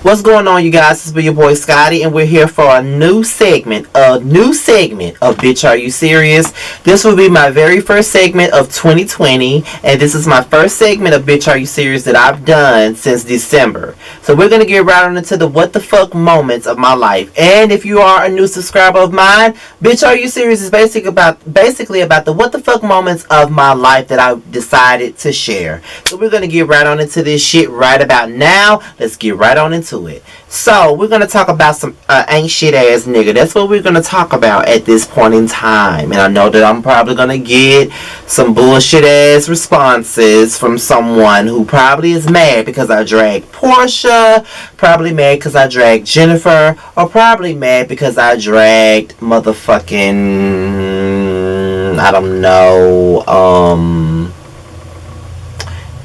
What's going on, you guys? This is your boy Scotty, and we're here for a new segment of Bitch Are You Serious? This will be my very first segment of 2020, and this is my first segment of Bitch Are You Serious that I've done since December. So we're gonna get right on into the what the fuck moments of my life. And if you are a new subscriber of mine, Bitch Are You Serious is basically about the what the fuck moments of my life that I decided to share. So we're gonna get right on into this shit right about now. Let's get right on into it. So we're gonna talk about some ain't shit ass nigga. That's what we're gonna talk about at this point in time. And I know that I'm probably gonna get some bullshit ass responses from someone who probably is mad because I dragged Portia, probably mad because I dragged Jennifer, or probably mad because I dragged motherfucking I don't know.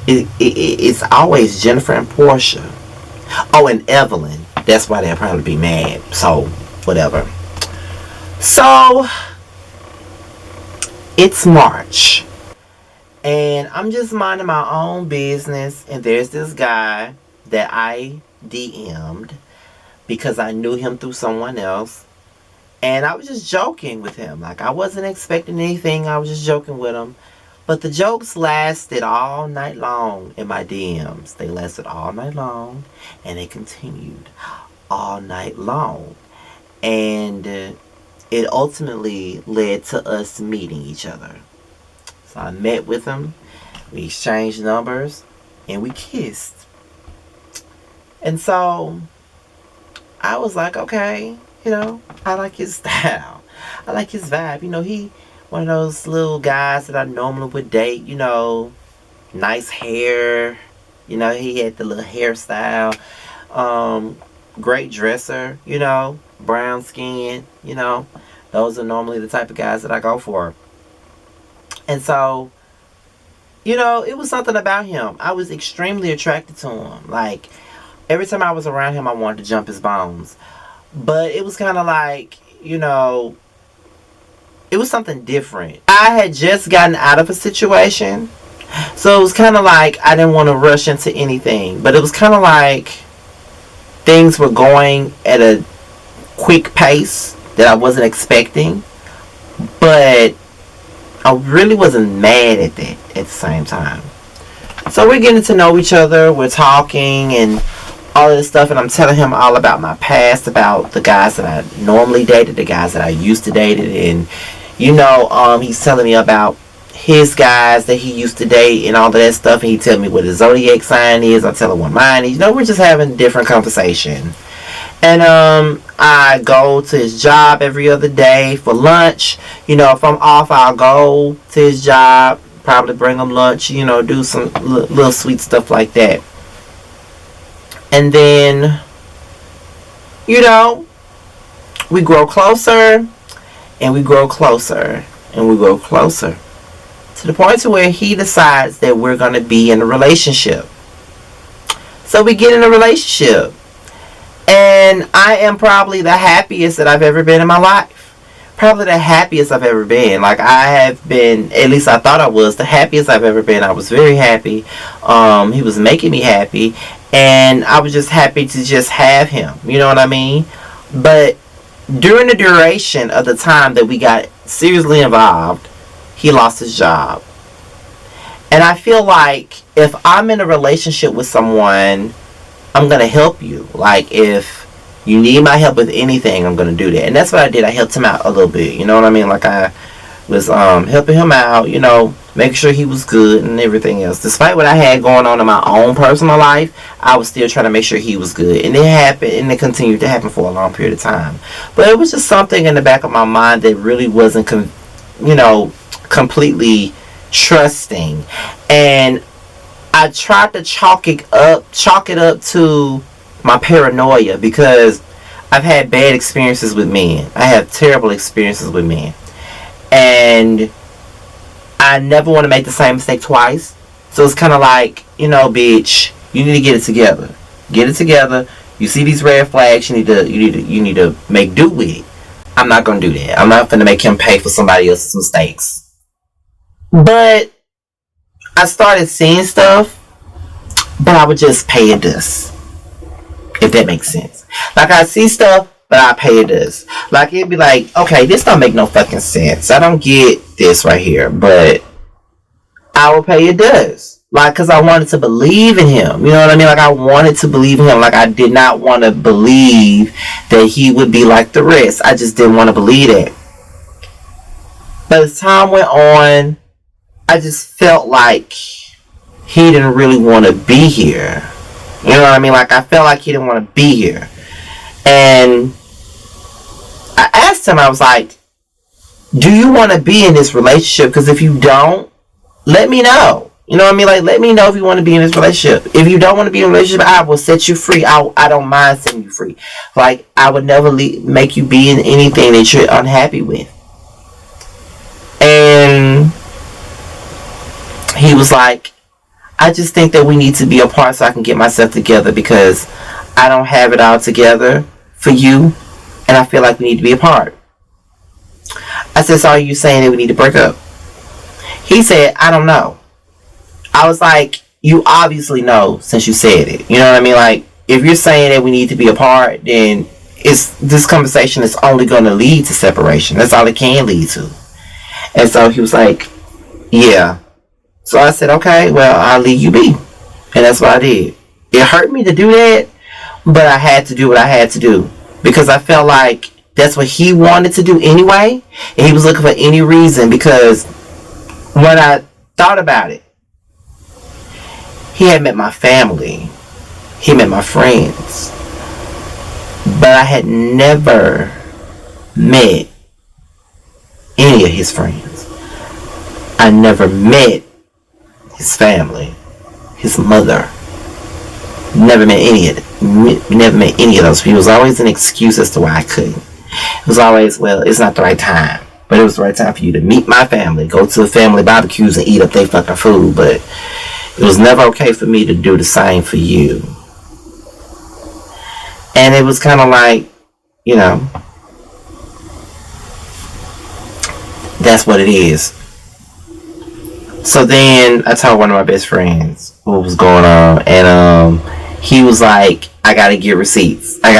It's always Jennifer and Portia. Oh, and Evelyn. That's why they'll probably be mad. So, whatever. So, it's March. And I'm just minding my own business. And there's this guy that I DM'd because I knew him through someone else. And I was just joking with him. Like, I wasn't expecting anything. I was just joking with him. But the jokes lasted all night long in my DMs. They lasted all night long. And they continued all night long. And it ultimately led to us meeting each other. So I met with him. We exchanged numbers. And we kissed. And so I was like, okay, I like his style. I like his vibe. He one of those little guys that I normally would date, nice hair. He had the little hairstyle. Great dresser, brown skin, Those are normally the type of guys that I go for. And so, it was something about him. I was extremely attracted to him. Like, every time I was around him, I wanted to jump his bones. But it was kind of like, it was something different. I had just gotten out of a situation. So it was kind of like I didn't want to rush into anything. But it was kind of like things were going at a quick pace that I wasn't expecting. But I really wasn't mad at that at the same time. So we're getting to know each other. We're talking and all of this stuff. And I'm telling him all about my past. About the guys that I normally dated. The guys that I used to date. And he's telling me about his guys that he used to date and all of that stuff. And he tell me what his zodiac sign is. I tell him what mine is. We're just having a different conversation. And I go to his job every other day for lunch. If I'm off, I'll go to his job. Probably bring him lunch. Do some little sweet stuff like that. And then, we grow closer. And we grow closer. And we grow closer. To the point to where he decides that we're going to be in a relationship. So we get in a relationship. And I am probably the happiest that I've ever been in my life. Probably the happiest I've ever been. Like, I have been, at least I thought I was, the happiest I've ever been. I was very happy. He was making me happy. And I was just happy to just have him. You know what I mean? But during the duration of the time that we got seriously involved, he lost his job. And I feel like if I'm in a relationship with someone, I'm going to help you. Like, if you need my help with anything, I'm going to do that. And that's what I did. I helped him out a little bit. You know what I mean? Like, I was helping him out, making sure he was good and everything else. Despite what I had going on in my own personal life, I was still trying to make sure he was good. And it happened, and it continued to happen for a long period of time. But it was just something in the back of my mind that really wasn't, completely trusting. And I tried to chalk it up to my paranoia, because I've had bad experiences with men. I have terrible experiences with men. And I never want to make the same mistake twice. So it's kind of like, bitch, you need to get it together. Get it together. You see these red flags, you need to make do with it. I'm not going to do that. I'm not going to make him pay for somebody else's mistakes. But I started seeing stuff, but I would just pay it this. If that makes sense. Like, I see stuff, but I pay it this. Like, it'd be like, okay, this don't make no fucking sense. I don't get this right here, but I will pay it does. Like, because I wanted to believe in him. You know what I mean? Like, I wanted to believe in him. Like, I did not want to believe that he would be like the rest. I just didn't want to believe it. But as time went on, I just felt like he didn't really want to be here. You know what I mean? Like, I felt like he didn't want to be here. And I asked him, I was like, do you want to be in this relationship? Because if you don't, let me know. You know what I mean? Like, let me know if you want to be in this relationship. If you don't want to be in a relationship, I will set you free. I don't mind setting you free. Like, I would never make you be in anything that you're unhappy with. And he was like, I just think that we need to be apart so I can get myself together, because I don't have it all together for you, and I feel like we need to be apart. I said, so are you saying that we need to break up? He said, I don't know. I was like, you obviously know since you said it. You know what I mean? Like, if you're saying that we need to be apart, then this conversation is only going to lead to separation. That's all it can lead to. And so he was like, yeah. So I said, okay, well, I'll leave you be. And that's what I did. It hurt me to do that, but I had to do what I had to do. Because I felt like that's what he wanted to do anyway. And he was looking for any reason, because when I thought about it, he had met my family. He met my friends. But I had never met any of his friends. I never met his family, his mother. Never met any of it. Never met any of those people. It was always an excuse as to why I couldn't. It was always, well, it's not the right time. But it was the right time for you to meet my family, go to the family barbecues and eat up their fucking food. But it was never okay for me to do the same for you. And it was kind of like, you know, that's what it is. So then I told one of my best friends what was going on, and he was like, I gotta get receipts. And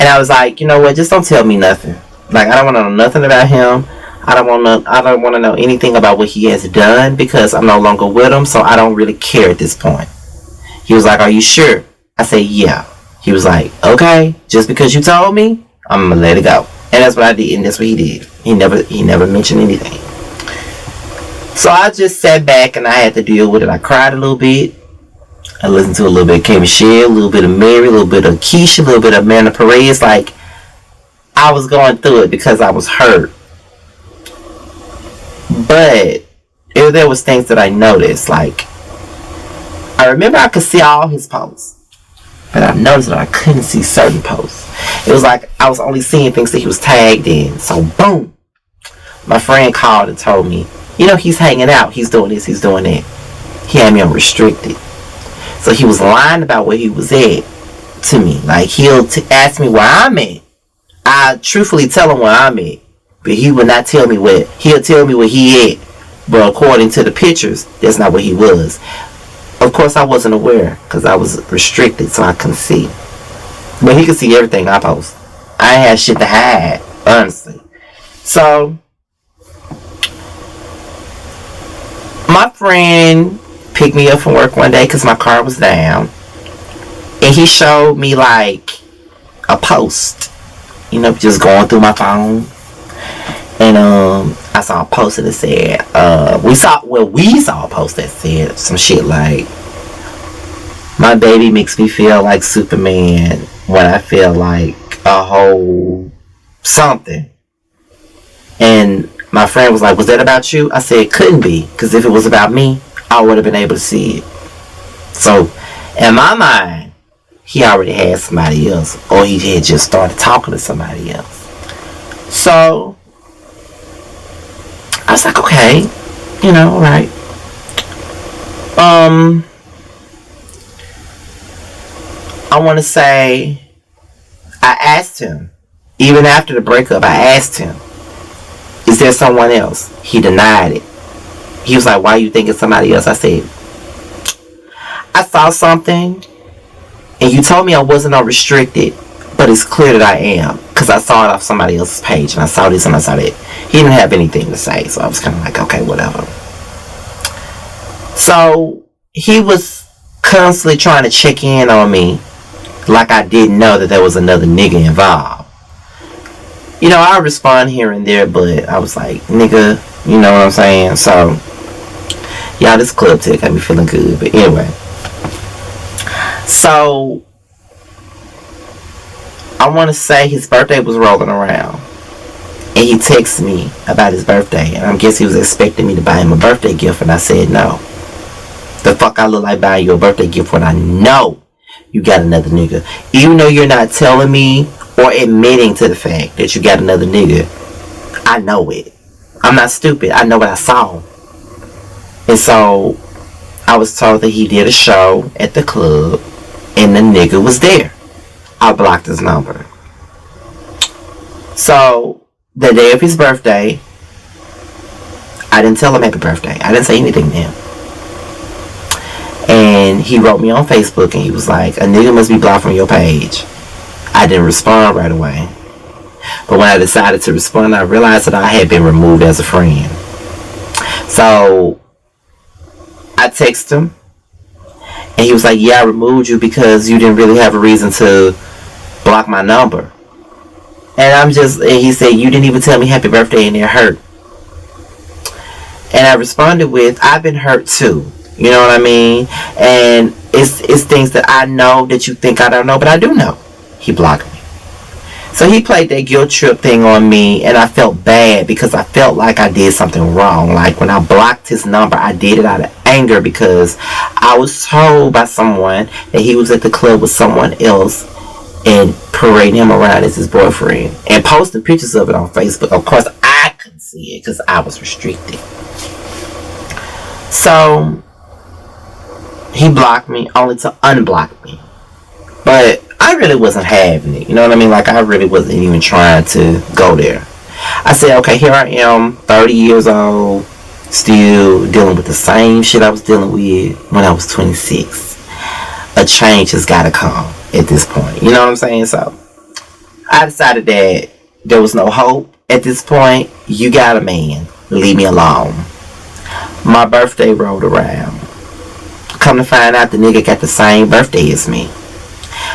I was like, you know what, just don't tell me nothing. Like, I don't want to know nothing about him. I don't want to know anything about what he has done, because I'm no longer with him, so I don't really care at this point. He was like, are you sure? I said, yeah. He was like, okay, just because you told me, I'm gonna let it go. And that's what I did, and that's what he did. He never mentioned anything. So I just sat back and I had to deal with it. I cried a little bit. I listened to a little bit of K. Michelle, a little bit of Mary, a little bit of Keisha, a little bit of Amanda Perez. Like, I was going through it because I was hurt. But there was things that I noticed. Like, I remember I could see all his posts, but I noticed that I couldn't see certain posts. It was like I was only seeing things that he was tagged in. So boom, my friend called and told me, you know, he's hanging out, he's doing this, he's doing that. He had me on restricted. So he was lying about where he was at to me. Like, he'll ask me where I'm at. I truthfully tell him where I'm at, but he would not tell me where. He'll tell me where he at, but according to the pictures, that's not where he was. Of course, I wasn't aware because I was restricted, so I couldn't see. But he could see everything I post. I ain't had shit to hide, honestly. So my friend picked me up from work one day because my car was down, and he showed me like a post, you know, just going through my phone, and I saw a post that said, we saw a post that said some shit like, my baby makes me feel like Superman when I feel like a whole something. And my friend was like, was that about you? I said, it couldn't be, because if it was about me, I would have been able to see it. So in my mind, he already had somebody else, or he had just started talking to somebody else. So I was like, okay, you know, all right. I want to say, I asked him, even after the breakup, I asked him, is there someone else? He denied it. He was like, why you think it's somebody else? I said, I saw something And you told me I wasn't unrestricted, but it's clear that I am. Because I saw it off somebody else's page, and I saw this and I saw that. He didn't have anything to say, so I was kind of like, okay, whatever. So he was constantly trying to check in on me like I didn't know that there was another nigga involved. You know, I respond here and there, but I was like, nigga, you know what I'm saying? So, y'all, this club tip got me feeling good. But anyway. So, I want to say his birthday was rolling around. And he texted me about his birthday. And I guess he was expecting me to buy him a birthday gift. And I said no. The fuck I look like buying you a birthday gift when I know you got another nigga. Even though you're not telling me or admitting to the fact that you got another nigga, I know it. I'm not stupid. I know what I saw. And so I was told that he did a show at the club and the nigga was there. I blocked his number. So the day of his birthday, I didn't tell him happy birthday. I didn't say anything to him. And he wrote me on Facebook and he was like, a nigga must be blocked from your page. I didn't respond right away. But when I decided to respond, I realized that I had been removed as a friend. So I texted him and he was like, yeah, I removed you because you didn't really have a reason to block my number. And he said, you didn't even tell me happy birthday and it hurt. And I responded with, I've been hurt too. You know what I mean? And it's things that I know that you think I don't know, but I do know. He blocked me. So he played that guilt trip thing on me, and I felt bad because I felt like I did something wrong. Like when I blocked his number, I did it out of anger because I was told by someone that he was at the club with someone else and parading him around as his boyfriend and posting pictures of it on Facebook. Of course, I couldn't see it because I was restricted. So he blocked me only to unblock me. But I really wasn't having it. You know what I mean? Like, I really wasn't even trying to go there. I said, okay, here I am, 30 years old, still dealing with the same shit I was dealing with when I was 26. A change has got to come at this point. You know what I'm saying? So, I decided that there was no hope at this point. You got a man. Leave me alone. My birthday rolled around. Come to find out the nigga got the same birthday as me.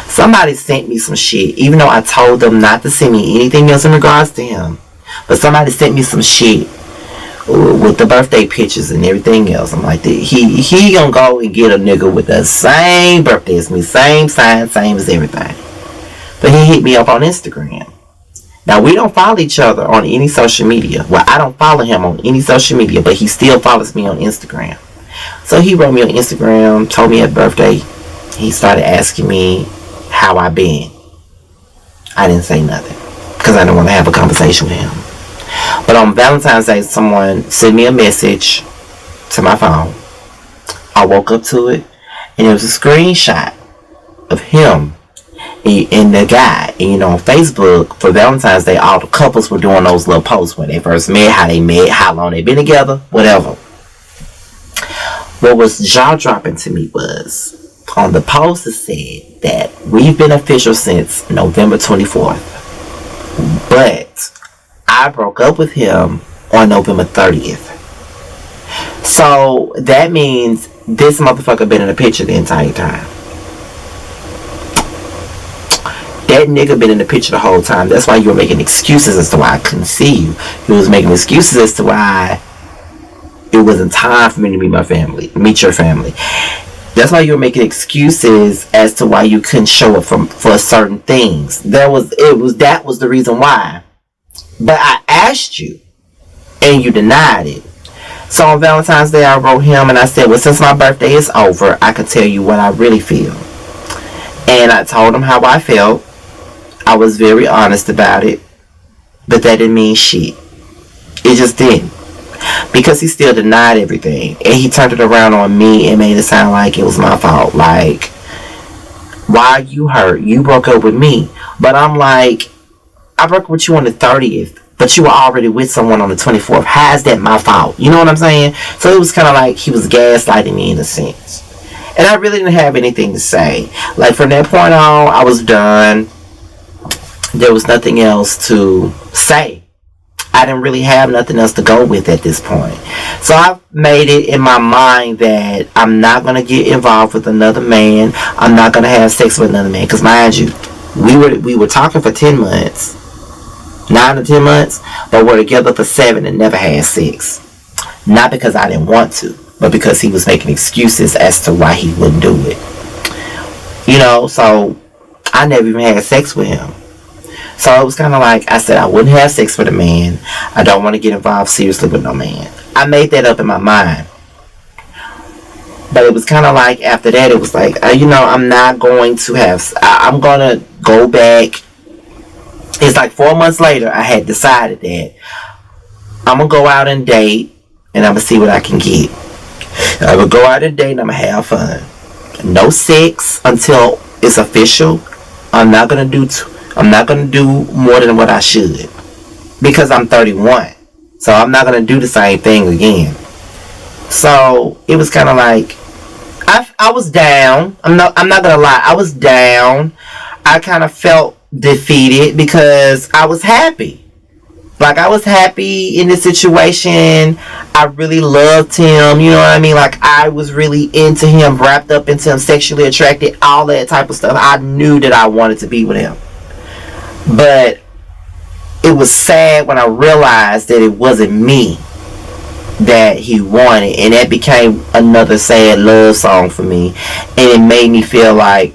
Somebody sent me some shit, even though I told them not to send me anything else in regards to him. But somebody sent me some shit with the birthday pictures and everything else. I'm like, he gonna go and get a nigga with the same birthday as me, same sign, same as everything. But he hit me up on Instagram. Now, we don't follow each other on any social media. Well, I don't follow him on any social media, but he still follows me on Instagram. So he wrote me on Instagram, told me happy birthday. He started asking me how I been. I didn't say nothing because I didn't want to have a conversation with him. But on Valentine's Day, someone sent me a message to my phone. I woke up to it, and it was a screenshot of him and the guy. And you know, on Facebook for Valentine's Day, all the couples were doing those little posts when they first met, how long they been together, whatever. What was jaw-dropping to me was, on the post it said that we've been official since November 24th. But I broke up with him on November 30th. So that means this motherfucker been in the picture the entire time. That nigga been in the picture the whole time. That's why you were making excuses as to why I couldn't see you. You was making excuses as to why it wasn't time for me to meet your family. That's why you were making excuses as to why you couldn't show up for certain things. That was the reason why. But I asked you, and you denied it. So on Valentine's Day, I wrote him and I said, well, since my birthday is over, I can tell you what I really feel. And I told him how I felt. I was very honest about it. But that didn't mean shit. It just didn't. Because he still denied everything. And he turned it around on me and made it sound like it was my fault. Like, why are you hurt? You broke up with me. But I'm like, I broke up with you on the 30th. But you were already with someone on the 24th. How is that my fault? You know what I'm saying? So it was kind of like he was gaslighting me in a sense. And I really didn't have anything to say. Like, from that point on, I was done. There was nothing else to say. I didn't really have nothing else to go with at this point. So I made it in my mind that I'm not going to get involved with another man. I'm not going to have sex with another man. Because mind you, we were talking for 10 months. 9 to 10 months. But we're together for 7 and never had sex. Not because I didn't want to, but because he was making excuses as to why he wouldn't do it. You know, so I never even had sex with him. So it was kind of like, I said I wouldn't have sex with a man. I don't want to get involved seriously with no man. I made that up in my mind. But it was kind of like, after that, it was like, I'm not going to have, I'm going to go back. It's like 4 months later, I had decided that I'm going to go out and date, and I'm going to see what I can get. I'm going to go out and date, and I'm going to have fun. No sex until it's official. I'm not going to do more than what I should, because I'm 31. So I'm not going to do the same thing again. So it was kind of like, I was down. I'm not going to lie. I was down. I kind of felt defeated because I was happy. Like, I was happy in this situation. I really loved him. You know what I mean? Like, I was really into him, wrapped up into him, sexually attracted, all that type of stuff. I knew that I wanted to be with him. But it was sad when I realized that it wasn't me that he wanted. And that became another sad love song for me. And it made me feel like,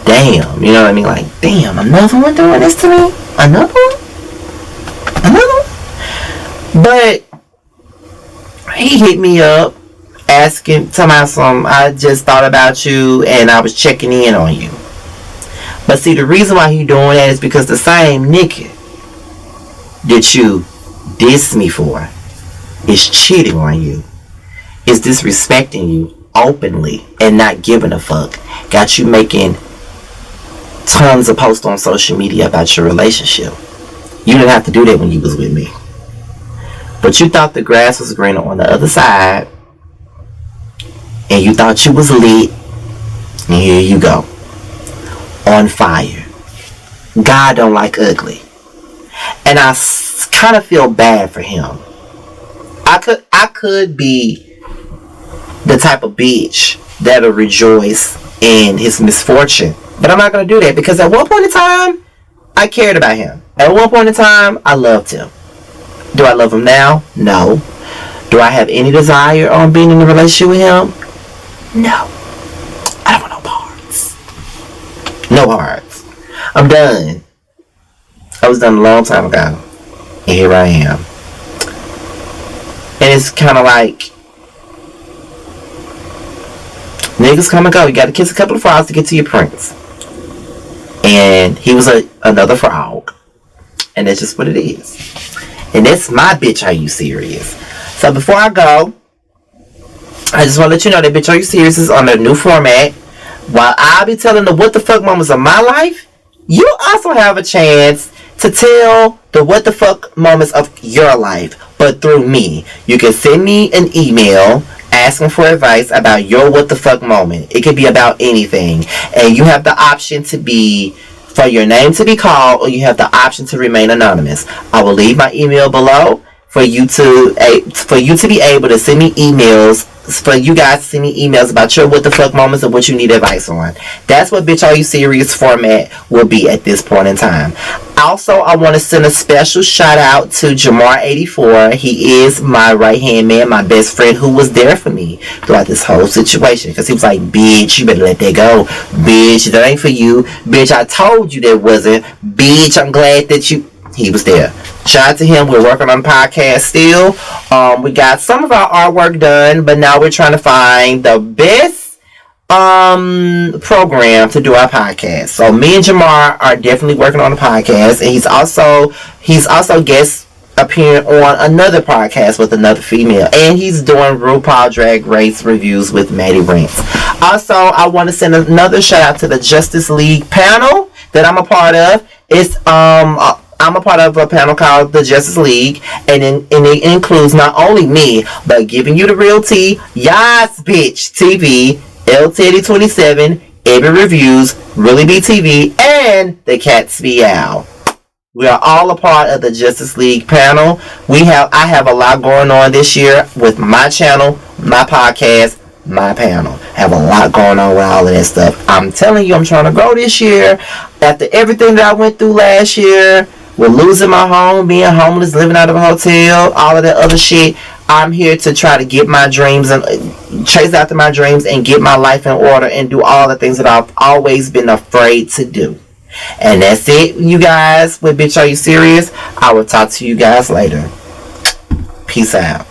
damn, you know what I mean? Like, damn, another one doing this to me? Another one? Another one? But he hit me up, asking, telling me something, I just thought about you and I was checking in on you. But see, the reason why he doing that is because the same nigga that you diss me for is cheating on you, is disrespecting you openly and not giving a fuck. Got you making tons of posts on social media about your relationship. You didn't have to do that when you was with me. But you thought the grass was greener on the other side, and you thought you was lit, and here you go. On fire. God don't like ugly. And I kind of feel bad for him. I could be the type of bitch that'll rejoice in his misfortune. But I'm not going to do that, because at one point in time, I cared about him. At one point in time, I loved him. Do I love him now? No. Do I have any desire on being in a relationship with him? No. I don't want no parts. No parts. I'm done. I was done a long time ago. And here I am. And it's kind of like, niggas come and go. You got to kiss a couple of frogs to get to your prince. And he was another frog. And that's just what it is. And that's my bitch, Are You Serious? So before I go, I just want to let you know that Bitch, Are You Serious is on a new format. While I'll be telling the what the fuck moments of my life, you also have a chance to tell the what the fuck moments of your life, but through me. You can send me an email asking for advice about your what the fuck moment. It could be about anything. And you have the option to be, for your name to be called, or you have the option to remain anonymous. I will leave my email below for you to be able to send me emails, for you guys to send me emails about your what the fuck moments and what you need advice on. That's what Bitch Are You Serious format will be at this point in time. Also, I want to send a special shout out to Jamar84. He is my right hand man, my best friend, who was there for me throughout this whole situation. Because he was like, bitch, you better let that go. Bitch, that ain't for you. Bitch, I told you that wasn't. Bitch, I'm glad that you... He was there. Shout out to him. We're working on the podcast still. We got some of our artwork done, but now we're trying to find the best program to do our podcast. So me and Jamar are definitely working on the podcast, and he's also guest appearing on another podcast with another female, and he's doing RuPaul Drag Race reviews with Maddie Rance. Also, I want to send another shout out to the Justice League panel that I'm a part of. It's I'm a part of a panel called the Justice League, and it includes not only me, but Giving You the Real Tea, Yas Bitch TV, L Teddy 27, Every Reviews, Really Be TV, and the Cats Meow. We are all a part of the Justice League panel. I have a lot going on this year with my channel, my podcast, my panel. I have a lot going on with all of that stuff. I'm telling you, I'm trying to grow this year. After everything that I went through last year, with losing my home, being homeless, living out of a hotel, all of that other shit, I'm here to try to get my dreams and chase after my dreams and get my life in order and do all the things that I've always been afraid to do. And that's it, you guys. With Bitch Are You Serious? I will talk to you guys later. Peace out.